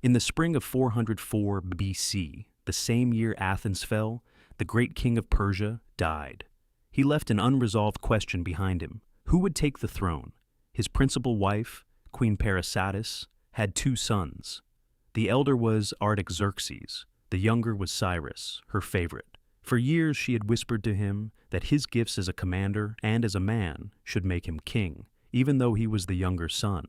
In the spring of 404 BC, the same year Athens fell, the Great King of Persia died. He left an unresolved question behind him. Who would take the throne? His principal wife, Queen Sardis, had two sons. The elder was Artaxerxes, the younger was Cyrus, her favorite. For years she had whispered to him that his gifts as a commander and as a man should make him king, even though he was the younger son.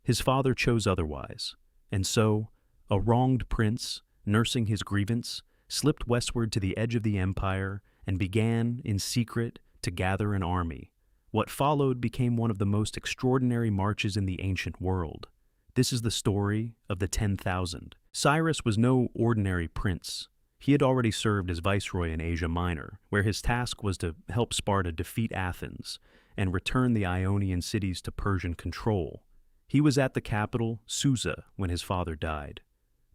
His father chose otherwise, and so, a wronged prince, nursing his grievance, slipped westward to the edge of the empire and began, in secret, to gather an army. What followed became one of the most extraordinary marches in the ancient world. This is the story of the 10,000. Cyrus was no ordinary prince. He had already served as viceroy in Asia Minor, where his task was to help Sparta defeat Athens and return the Ionian cities to Persian control. He was at the capital, Susa, when his father died.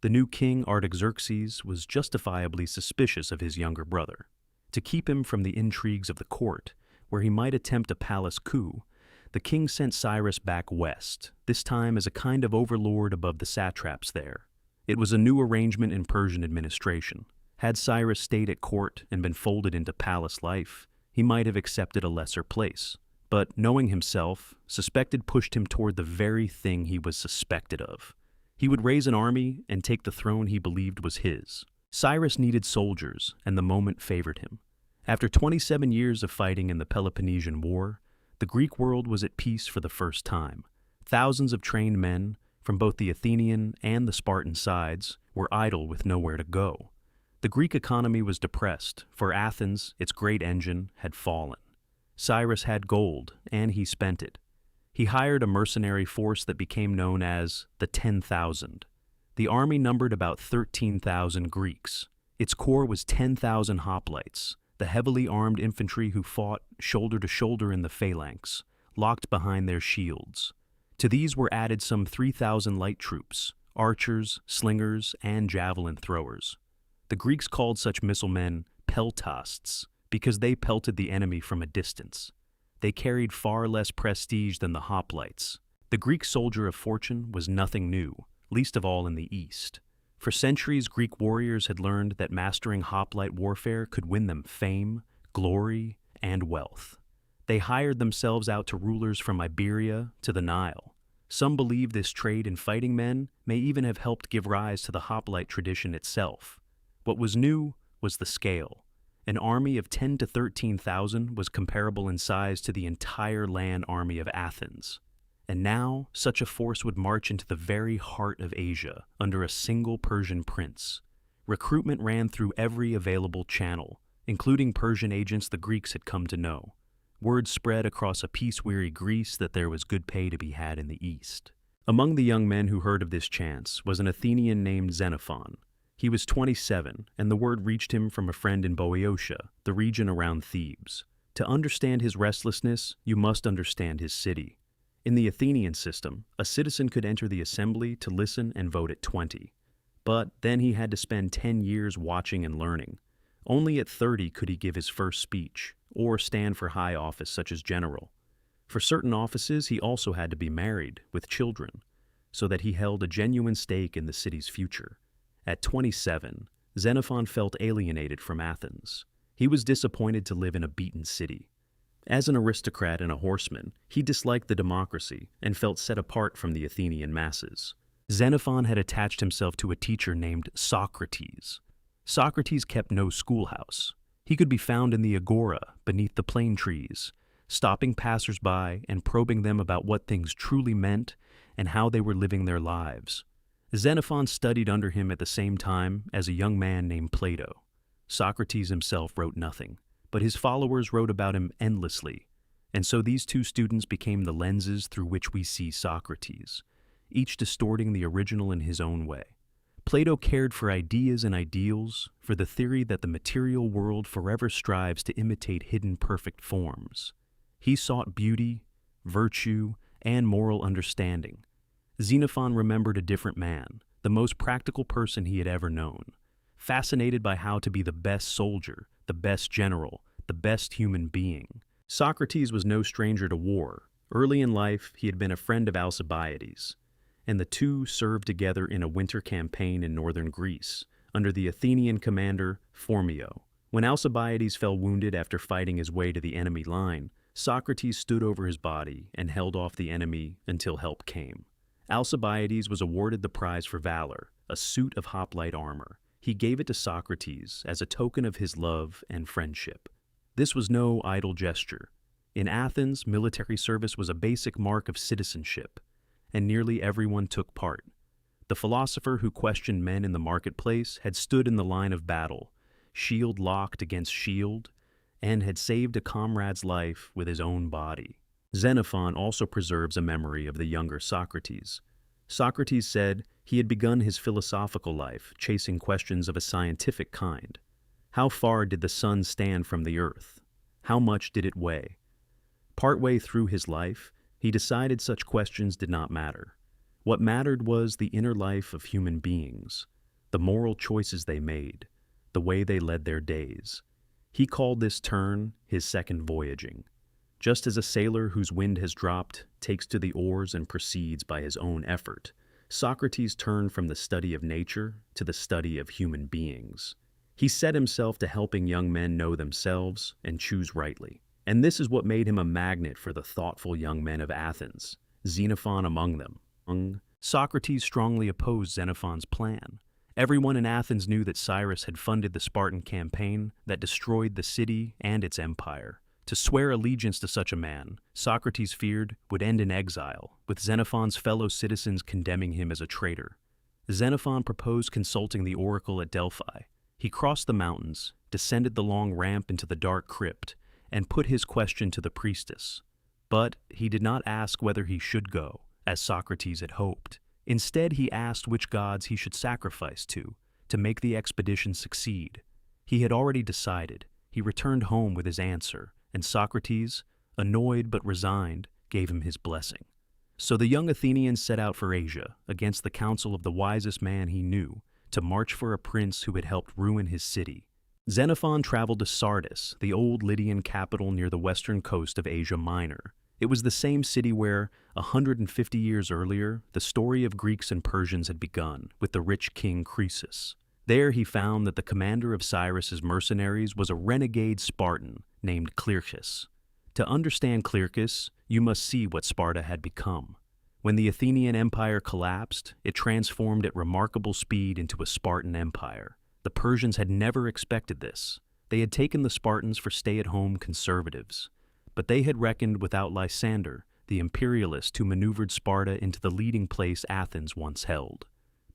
The new king, Artaxerxes, was justifiably suspicious of his younger brother. To keep him from the intrigues of the court, where he might attempt a palace coup, the king sent Cyrus back west, this time as a kind of overlord above the satraps there. It was a new arrangement in Persian administration. Had Cyrus stayed at court and been folded into palace life, he might have accepted a lesser place. But, knowing himself, suspected pushed him toward the very thing he was suspected of. He would raise an army and take the throne he believed was his. Cyrus needed soldiers, and the moment favored him. After 27 years of fighting in the Peloponnesian War, the Greek world was at peace for the first time. Thousands of trained men, from both the Athenian and the Spartan sides, were idle with nowhere to go. The Greek economy was depressed, for Athens, its great engine, had fallen. Cyrus had gold, and he spent it. He hired a mercenary force that became known as the 10,000. The army numbered about 13,000 Greeks. Its core was 10,000 hoplites, the heavily armed infantry who fought shoulder to shoulder in the phalanx, locked behind their shields. To these were added some 3,000 light troops, archers, slingers, and javelin throwers. The Greeks called such missilemen peltasts, because they pelted the enemy from a distance. They carried far less prestige than the hoplites. The Greek soldier of fortune was nothing new, least of all in the East. For centuries, Greek warriors had learned that mastering hoplite warfare could win them fame, glory, and wealth. They hired themselves out to rulers from Iberia to the Nile. Some believe this trade in fighting men may even have helped give rise to the hoplite tradition itself. What was new was the scale. An army of 10 to 13,000 was comparable in size to the entire land army of Athens. And now, such a force would march into the very heart of Asia under a single Persian prince. Recruitment ran through every available channel, including Persian agents the Greeks had come to know. Word spread across a peace-weary Greece that there was good pay to be had in the East. Among the young men who heard of this chance was an Athenian named Xenophon. He was 27, and the word reached him from a friend in Boeotia, the region around Thebes. To understand his restlessness, you must understand his city. In the Athenian system, a citizen could enter the assembly to listen and vote at 20. But then he had to spend 10 years watching and learning. Only at 30 could he give his first speech, or stand for high office such as general. For certain offices, he also had to be married, with children, so that he held a genuine stake in the city's future. At 27, Xenophon felt alienated from Athens. He was disappointed to live in a beaten city. As an aristocrat and a horseman, he disliked the democracy and felt set apart from the Athenian masses. Xenophon had attached himself to a teacher named Socrates. Socrates kept no schoolhouse. He could be found in the agora beneath the plane trees, stopping passers-by and probing them about what things truly meant and how they were living their lives. Xenophon studied under him at the same time as a young man named Plato. Socrates himself wrote nothing, but his followers wrote about him endlessly, and so these two students became the lenses through which we see Socrates, each distorting the original in his own way. Plato cared for ideas and ideals, for the theory that the material world forever strives to imitate hidden perfect forms. He sought beauty, virtue, and moral understanding. Xenophon remembered a different man, the most practical person he had ever known, fascinated by how to be the best soldier, the best general, the best human being. Socrates was no stranger to war. Early in life, he had been a friend of Alcibiades, and the two served together in a winter campaign in northern Greece, under the Athenian commander Phormio. When Alcibiades fell wounded after fighting his way to the enemy line, Socrates stood over his body and held off the enemy until help came. Alcibiades was awarded the prize for valor, a suit of hoplite armor. He gave it to Socrates as a token of his love and friendship. This was no idle gesture. In Athens, military service was a basic mark of citizenship, and nearly everyone took part. The philosopher who questioned men in the marketplace had stood in the line of battle, shield locked against shield, and had saved a comrade's life with his own body. Xenophon also preserves a memory of the younger Socrates. Socrates said he had begun his philosophical life chasing questions of a scientific kind. How far did the sun stand from the earth? How much did it weigh? Partway through his life, he decided such questions did not matter. What mattered was the inner life of human beings, the moral choices they made, the way they led their days. He called this turn his second voyaging. Just as a sailor whose wind has dropped takes to the oars and proceeds by his own effort, Socrates turned from the study of nature to the study of human beings. He set himself to helping young men know themselves and choose rightly. And this is what made him a magnet for the thoughtful young men of Athens, Xenophon among them. Socrates strongly opposed Xenophon's plan. Everyone in Athens knew that Cyrus had funded the Spartan campaign that destroyed the city and its empire. To swear allegiance to such a man, Socrates feared, would end in exile, with Xenophon's fellow citizens condemning him as a traitor. Xenophon proposed consulting the oracle at Delphi. He crossed the mountains, descended the long ramp into the dark crypt, and put his question to the priestess. But he did not ask whether he should go, as Socrates had hoped. Instead, he asked which gods he should sacrifice to make the expedition succeed. He had already decided. He returned home with his answer, and Socrates, annoyed but resigned, gave him his blessing. So the young Athenian set out for Asia, against the counsel of the wisest man he knew, to march for a prince who had helped ruin his city. Xenophon traveled to Sardis, the old Lydian capital near the western coast of Asia Minor. It was the same city where, 150 years earlier, the story of Greeks and Persians had begun, with the rich king Croesus. There he found that the commander of Cyrus's mercenaries was a renegade Spartan named Clearchus. To understand Clearchus, you must see what Sparta had become. When the Athenian Empire collapsed, it transformed at remarkable speed into a Spartan empire. The Persians had never expected this. They had taken the Spartans for stay-at-home conservatives. But they had reckoned without Lysander, the imperialist who maneuvered Sparta into the leading place Athens once held.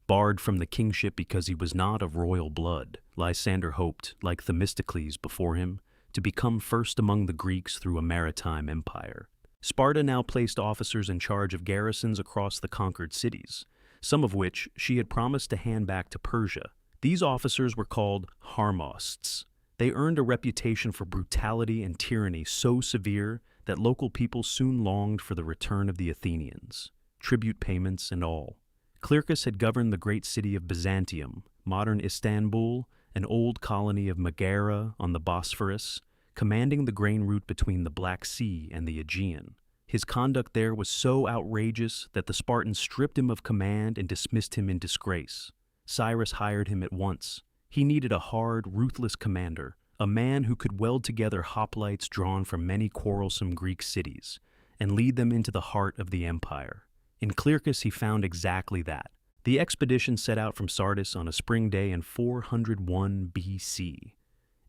Barred from the kingship because he was not of royal blood, Lysander hoped, like Themistocles before him, to become first among the Greeks through a maritime empire. Sparta now placed officers in charge of garrisons across the conquered cities, some of which she had promised to hand back to Persia. These officers were called harmosts. They earned a reputation for brutality and tyranny so severe that local people soon longed for the return of the Athenians, tribute payments and all. Clearchus had governed the great city of Byzantium, modern Istanbul, an old colony of Megara on the Bosphorus, commanding the grain route between the Black Sea and the Aegean. His conduct there was so outrageous that the Spartans stripped him of command and dismissed him in disgrace. Cyrus hired him at once. He needed a hard, ruthless commander, a man who could weld together hoplites drawn from many quarrelsome Greek cities, and lead them into the heart of the empire. In Clearchus he found exactly that. The expedition set out from Sardis on a spring day in 401 BC.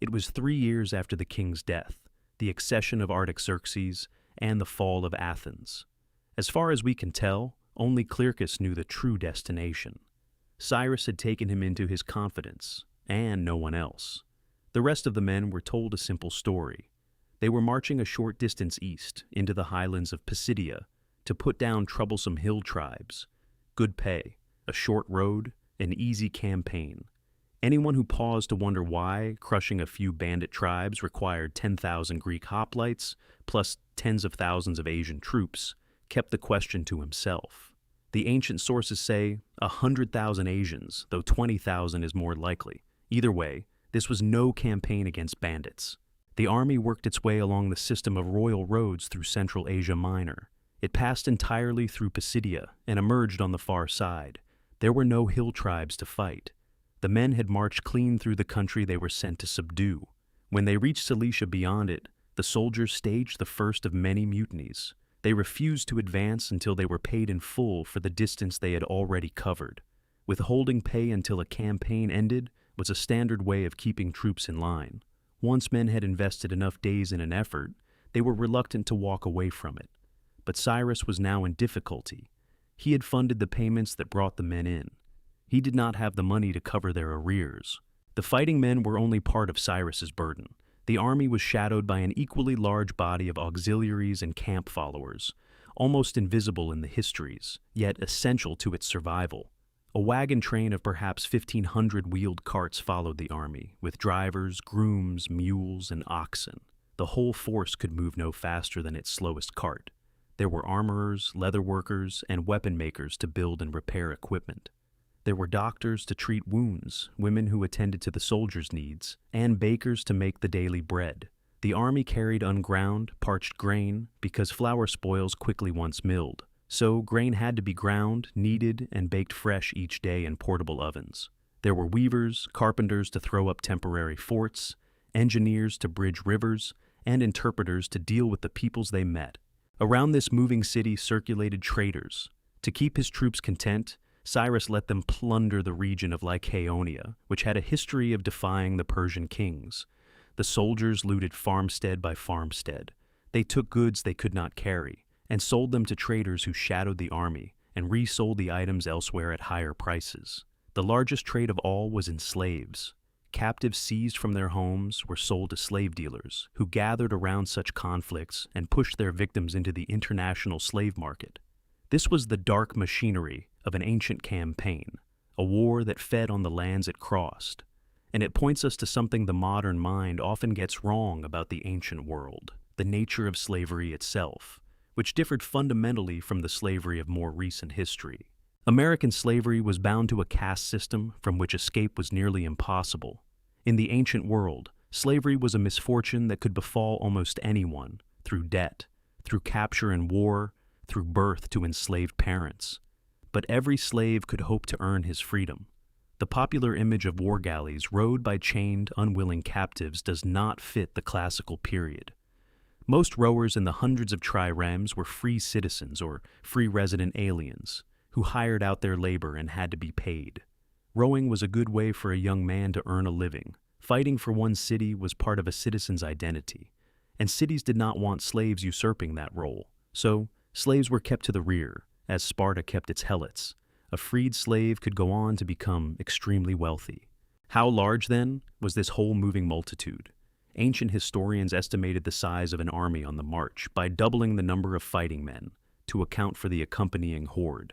It was 3 years after the king's death, the accession of Artaxerxes, and the fall of Athens. As far as we can tell, only Clearchus knew the true destination. Cyrus had taken him into his confidence, and no one else. The rest of the men were told a simple story. They were marching a short distance east, into the highlands of Pisidia, to put down troublesome hill tribes. Good pay, a short road, an easy campaign. Anyone who paused to wonder why crushing a few bandit tribes required 10,000 Greek hoplites, plus tens of thousands of Asian troops, kept the question to himself. The ancient sources say 100,000 Asians, though 20,000 is more likely. Either way, this was no campaign against bandits. The army worked its way along the system of royal roads through Central Asia Minor. It passed entirely through Pisidia and emerged on the far side. There were no hill tribes to fight. The men had marched clean through the country they were sent to subdue. When they reached Cilicia beyond it, the soldiers staged the first of many mutinies. They refused to advance until they were paid in full for the distance they had already covered. Withholding pay until a campaign ended was a standard way of keeping troops in line. Once men had invested enough days in an effort, they were reluctant to walk away from it. But Cyrus was now in difficulty. He had funded the payments that brought the men in. He did not have the money to cover their arrears. The fighting men were only part of Cyrus's burden. The army was shadowed by an equally large body of auxiliaries and camp followers, almost invisible in the histories, yet essential to its survival. A wagon train of perhaps 1,500 wheeled carts followed the army, with drivers, grooms, mules, and oxen. The whole force could move no faster than its slowest cart. There were armorers, leather workers, and weapon makers to build and repair equipment. There were doctors to treat wounds, women who attended to the soldiers' needs, and bakers to make the daily bread. The army carried unground, parched grain because flour spoils quickly once milled. So grain had to be ground, kneaded, and baked fresh each day in portable ovens. There were weavers, carpenters to throw up temporary forts, engineers to bridge rivers, and interpreters to deal with the peoples they met. Around this moving city circulated traders. To keep his troops content, Cyrus let them plunder the region of Lycaonia, which had a history of defying the Persian kings. The soldiers looted farmstead by farmstead. They took goods they could not carry, and sold them to traders who shadowed the army and resold the items elsewhere at higher prices. The largest trade of all was in slaves. Captives seized from their homes were sold to slave dealers, who gathered around such conflicts and pushed their victims into the international slave market. This was the dark machinery of an ancient campaign, a war that fed on the lands it crossed. And it points us to something the modern mind often gets wrong about the ancient world, the nature of slavery itself, which differed fundamentally from the slavery of more recent history. American slavery was bound to a caste system from which escape was nearly impossible. In the ancient world, slavery was a misfortune that could befall almost anyone, through debt, through capture and war, through birth to enslaved parents. But every slave could hope to earn his freedom. The popular image of war galleys rowed by chained, unwilling captives does not fit the classical period. Most rowers in the hundreds of triremes were free citizens or free resident aliens, who hired out their labor and had to be paid. Rowing was a good way for a young man to earn a living. Fighting for one's city was part of a citizen's identity, and cities did not want slaves usurping that role. So, slaves were kept to the rear, as Sparta kept its helots. A freed slave could go on to become extremely wealthy. How large, then, was this whole moving multitude? Ancient historians estimated the size of an army on the march by doubling the number of fighting men to account for the accompanying horde.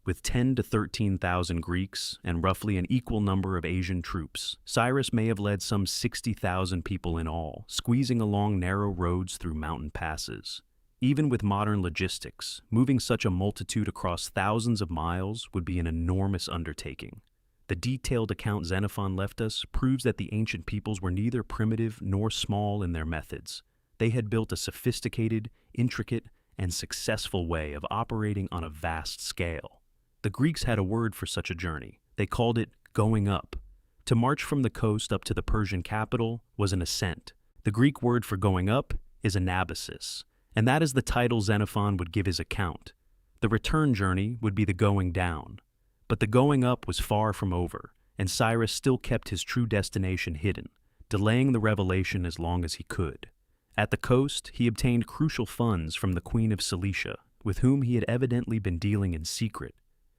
With 10 to 13,000 Greeks and roughly an equal number of Asian troops, Cyrus may have led some 60,000 people in all, squeezing along narrow roads through mountain passes. Even with modern logistics, moving such a multitude across thousands of miles would be an enormous undertaking. The detailed account Xenophon left us proves that the ancient peoples were neither primitive nor small in their methods. They had built a sophisticated, intricate, and successful way of operating on a vast scale. The Greeks had a word for such a journey. They called it going up. To march from the coast up to the Persian capital was an ascent. The Greek word for going up is Anabasis, and that is the title Xenophon would give his account. The return journey would be the going down. But the going up was far from over, and Cyrus still kept his true destination hidden, delaying the revelation as long as he could. At the coast, he obtained crucial funds from the Queen of Cilicia, with whom he had evidently been dealing in secret.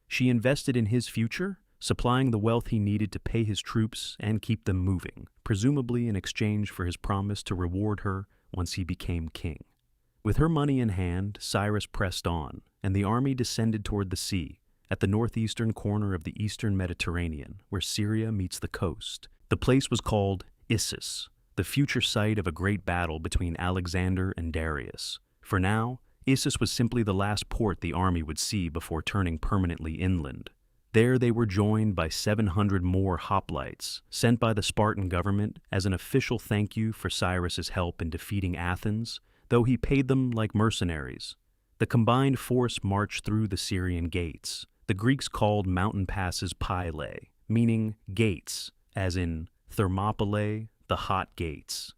She invested in his future, supplying the wealth he needed to pay his troops and keep them moving, presumably in exchange for his promise to reward her once he became king. With her money in hand, Cyrus pressed on, and the army descended toward the sea, at the northeastern corner of the eastern Mediterranean, where Syria meets the coast. The place was called Issus, the future site of a great battle between Alexander and Darius. For now, Issus was simply the last port the army would see before turning permanently inland. There they were joined by 700 more hoplites, sent by the Spartan government as an official thank you for Cyrus's help in defeating Athens, though he paid them like mercenaries. The combined force marched through the Syrian gates. The Greeks called mountain passes pyle, meaning gates, as in Thermopylae, the hot gates.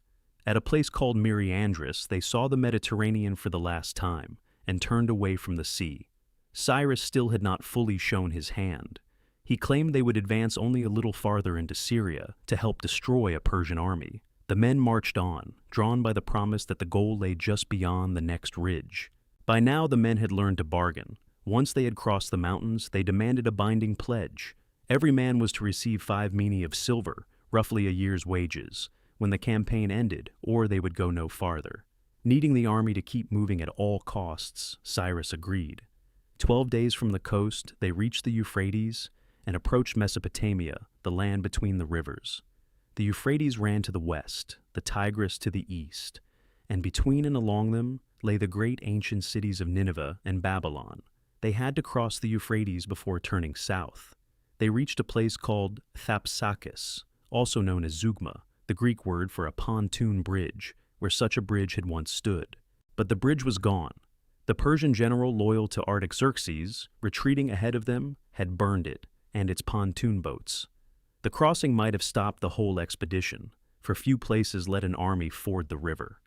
At a place called Myrandris, they saw the Mediterranean for the last time and turned away from the sea. Cyrus still had not fully shown his hand. He claimed they would advance only a little farther into Syria to help destroy a Persian army. The men marched on, drawn by the promise that the goal lay just beyond the next ridge. By now the men had learned to bargain. Once they had crossed the mountains, they demanded a binding pledge. Every man was to receive 5 minae of silver, roughly a year's wages, when the campaign ended, or they would go no farther. Needing the army to keep moving at all costs, Cyrus agreed. 12 days from the coast, they reached the Euphrates and approached Mesopotamia, the land between the rivers. The Euphrates ran to the west, the Tigris to the east, and between and along them lay the great ancient cities of Nineveh and Babylon. They had to cross the Euphrates before turning south. They reached a place called Thapsacus, also known as Zeugma, the Greek word for a pontoon bridge, where such a bridge had once stood. But the bridge was gone. The Persian general loyal to Artaxerxes, retreating ahead of them, had burned it and its pontoon boats. The crossing might have stopped the whole expedition, for few places let an army ford the river.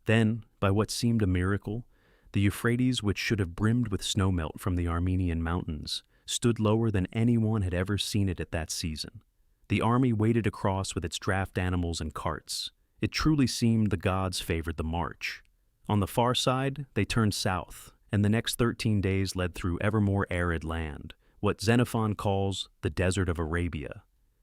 Then, by what seemed a miracle, the Euphrates, which should have brimmed with snowmelt from the Armenian mountains, stood lower than anyone had ever seen it at that season. The army waded across with its draft animals and carts. It truly seemed the gods favored the march. On the far side, they turned south, and the next 13 days led through ever more arid land, what Xenophon calls the Desert of Arabia.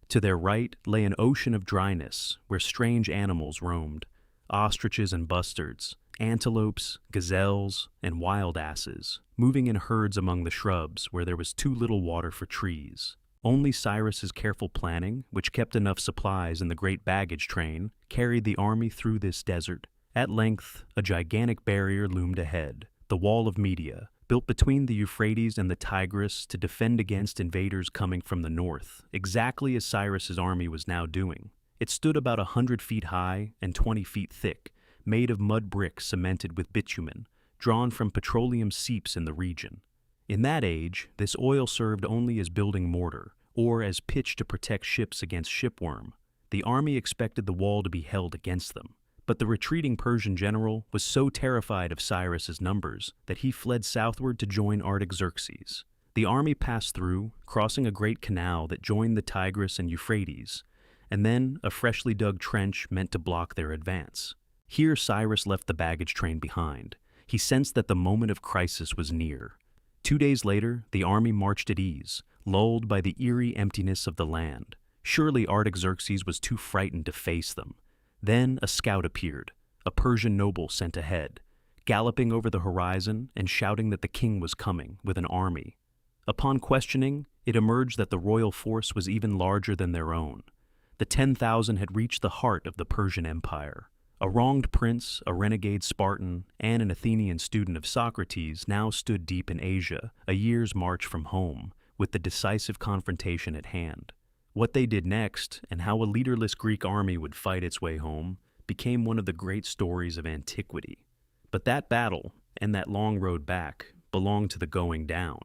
To their right lay an ocean of dryness, where strange animals roamed, ostriches and bustards, antelopes, gazelles, and wild asses, moving in herds among the shrubs where there was too little water for trees. Only Cyrus's careful planning, which kept enough supplies in the great baggage train, carried the army through this desert. At length, a gigantic barrier loomed ahead, the Wall of Media, built between the Euphrates and the Tigris to defend against invaders coming from the north, exactly as Cyrus's army was now doing. It stood about 100 feet high and 20 feet thick, made of mud bricks cemented with bitumen, drawn from petroleum seeps in the region. In that age, this oil served only as building mortar, or as pitch to protect ships against shipworm. The army expected the wall to be held against them. But the retreating Persian general was so terrified of Cyrus's numbers that he fled southward to join Artaxerxes. The army passed through, crossing a great canal that joined the Tigris and Euphrates, and then a freshly dug trench meant to block their advance. Here Cyrus left the baggage train behind. He sensed that the moment of crisis was near. 2 days later, the army marched at ease, lulled by the eerie emptiness of the land. Surely Artaxerxes was too frightened to face them. Then a scout appeared, a Persian noble sent ahead, galloping over the horizon and shouting that the king was coming with an army. Upon questioning, it emerged that the royal force was even larger than their own. The 10,000 had reached the heart of the Persian Empire. A wronged prince, a renegade Spartan, and an Athenian student of Socrates now stood deep in Asia, a year's march from home, with the decisive confrontation at hand. What they did next, and how a leaderless Greek army would fight its way home, became one of the great stories of antiquity. But that battle, and that long road back, belonged to the going down.